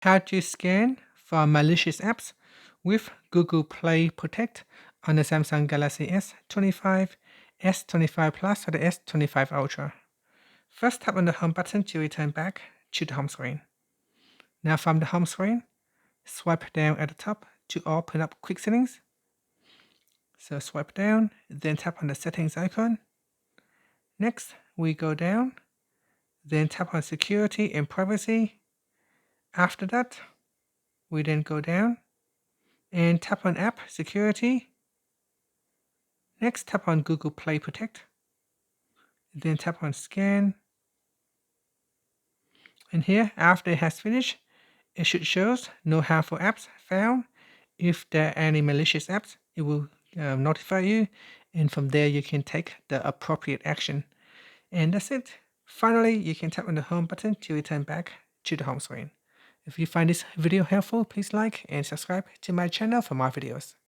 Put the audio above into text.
How to scan for malicious apps with Google Play Protect on the Samsung Galaxy S25, S25 Plus, or the S25 Ultra. First, tap on the home button to return back to the home screen. Now from the home screen, swipe down at the top to open up quick settings. So swipe down, then tap on the settings icon. Next, we go down, then tap on security and privacy. After that, we then go down and tap on app security. Next, tap on Google Play Protect. Then tap on scan. And here, after it has finished, it should show no harmful apps found. If there are any malicious apps, it will notify you, and from there you can take the appropriate action. And that's it. Finally, you can tap on the home button to return back to the home screen. If you find this video helpful, please like and subscribe to my channel for more videos.